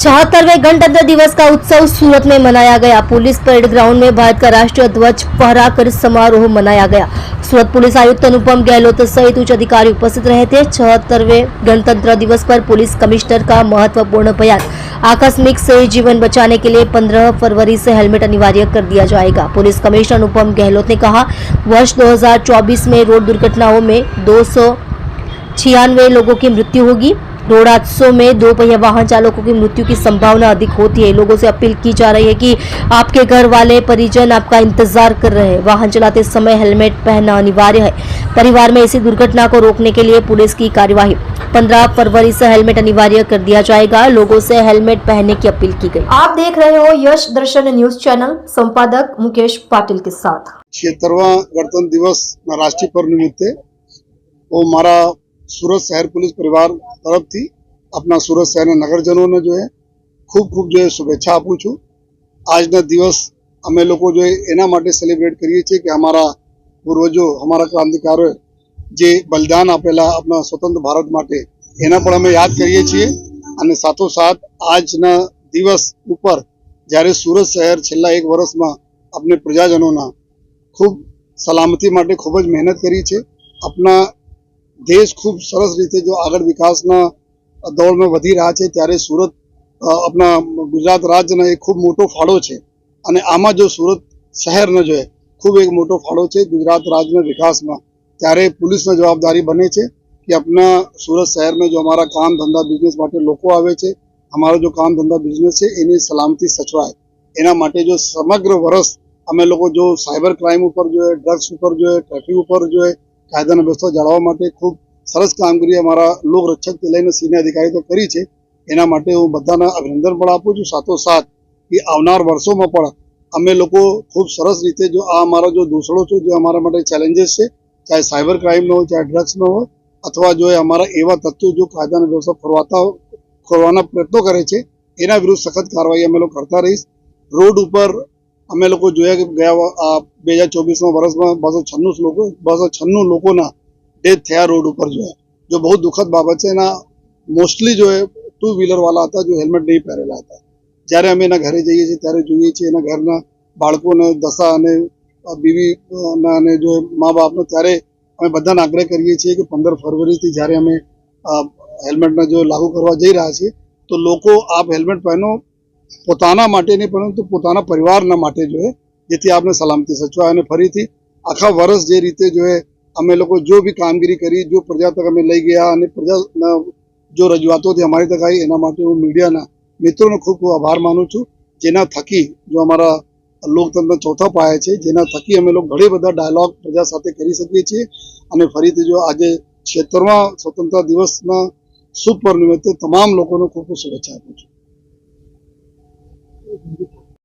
76वें गणतंत्र दिवस का उत्सव सूरत में मनाया गया। पुलिस परेड ग्राउंड में भारत का राष्ट्रीय ध्वज फहराकर समारोह मनाया गया। सूरत पुलिस आयुक्त अनुपम गहलोत सहित उच्च अधिकारी उपस्थित रहे थे। 76वें गणतंत्र दिवस पर पुलिस कमिश्नर का महत्वपूर्ण बयान। आकस्मिक से जीवन बचाने के लिए 15 फरवरी से हेलमेट अनिवार्य कर दिया जाएगा। पुलिस कमिश्नर अनुपम गहलोत ने कहा, वर्ष 2024 में रोड दुर्घटनाओं में 296 लोगों की मृत्यु होगी। रोड हादसों में दो पहिया वाहन चालकों की मृत्यु की संभावना अधिक होती है। लोगों से अपील की जा रही है कि आपके घर वाले परिजन आपका इंतजार कर रहे हैं। वाहन चलाते समय हेलमेट पहनना अनिवार्य है। परिवार में ऐसी दुर्घटना को रोकने के लिए पुलिस की कार्यवाही 15 फरवरी से हेलमेट अनिवार्य कर दिया जाएगा। लोगों से हेलमेट पहनने की अपील की गई। आप देख रहे हो यश दर्शन न्यूज चैनल, संपादक मुकेश पाटिल के साथ। 76वां गणतंत्र दिवस राष्ट्रीय पर्व निमित्ते वो हमारा सूरत शहर पुलिस परिवार तरफ थी अपना सूरत शहर नगरजनों ने जो है खूब जो है शुभेच्छा आपू छू। આજના દિવસ અમે લોકો जो એના માટે સેલિબ્રેટ કરીએ છીએ કે અમારા પૂર્વજો અમારા ક્રાંતિકારોએ જે બલિદાન આપેલા આપણા સ્વતંત્ર ભારત માટે એના પણ અમે યાદ કરીએ છીએ અને સાથોસાથ આજના દિવસ ઉપર જ્યારે સુરત શહેર છેલ્લા એક વર્ષમાં આપણે પ્રજાજનોના ખૂબ સલામતી માટે ખૂબ જ મહેનત કરી છે। આપણા देश खूब सरस रीते जो आगे विकास दौड़ में वधी रहा है त्यारे सूरत अपना गुजरात राज्य ने एक खूब मोटो फाड़ो है अने आमा जो सूरत शहर ने जो है खूब एक मोटो फाड़ो है गुजरात राज्य में विकास में त्यारे पुलिस ने जवाबदारी बने छे कि अपना सूरत शहर में जो हमारा काम धंधा बिजनेस माटे लोको आवे छे, हमारा जो काम धंधा बिजनेस है एनी सलामती सचवाय एना माटे जो समग्र वर्ष अमे लोग जो साइबर क्राइम पर जो है, ड्रग्स पर जो है, ट्रैफिक पर जो है कायदा व्यवस्था जाळववा माटे खूब सरस कामगीरी अमारा लोक रक्षक थी लईने सीनियर अधिकारी तो करी छे। एना माटे हूँ बधाने अभिनंदन पण आपू छुं। साथोसाथ कि आवनार वर्षोमां पण अमे लोको खूब सरस रीते जो आ अमारा जो दूसरो छे जो अमारा माटे चेलेंजीस छे, चाहे साइबर क्राइम नो हो, चाहे ड्रग्स नो हो अथवा जो है अमारा एवा तत्वो जो कायदा व्यवस्था खोरवाना प्रयत्नो करे छे एना विरुद्ध सखत कार्यवाही अमे लोग करता रहीश। रोड पर अमे लोग जोया कि गया 2024 वर्ष में 296 लोगों डेथ थे रोड पर जो है जो बहुत दुखद बाबत है। मोस्टली जो है 2 व्हीलर वाला था जो हेलमेट नहीं पहरेला था। जयरे अमे एना घरे जईए छीए त्यारे जोईए छीए एना घरना बाळकोने दशा अने बीवी ने जो माँ बाप ने त्यारे अमे बधाने आग्रह करीए छीए कि 15 फरवरी थी जयरे अमे हेलमेट ने जो लागू करवा जई रह्या छीए तो लोको आप हेलमेट पहनो पोताना माटे नहीं परंतु पोताना परिवारना माटे जो है जेथी आपने सलामती सचवाय अने फरीथी आखा वर्ष जे रीते जो है अमे लोग जो भी कामगीरी करी जो प्रजा तक अमे लई गया अने प्रजा जो रजूआतों थी अमारी तक आई एना माटे हूँ मीडियाना मित्रों खूब खूब आभार मानु छूं। जेना थकी जो अमारा लोकतंत्र चौथा पाया है जेना थकी अमे लोग घणी बधा डायलॉग प्रजा साथे करी सकीए छीए अने फरीथी जो आज 76वां स्वतंत्रता दिवसना शुभ पर्व निमित्ते तमाम लोगों खूब खूब शुभेच्छा आपું છું।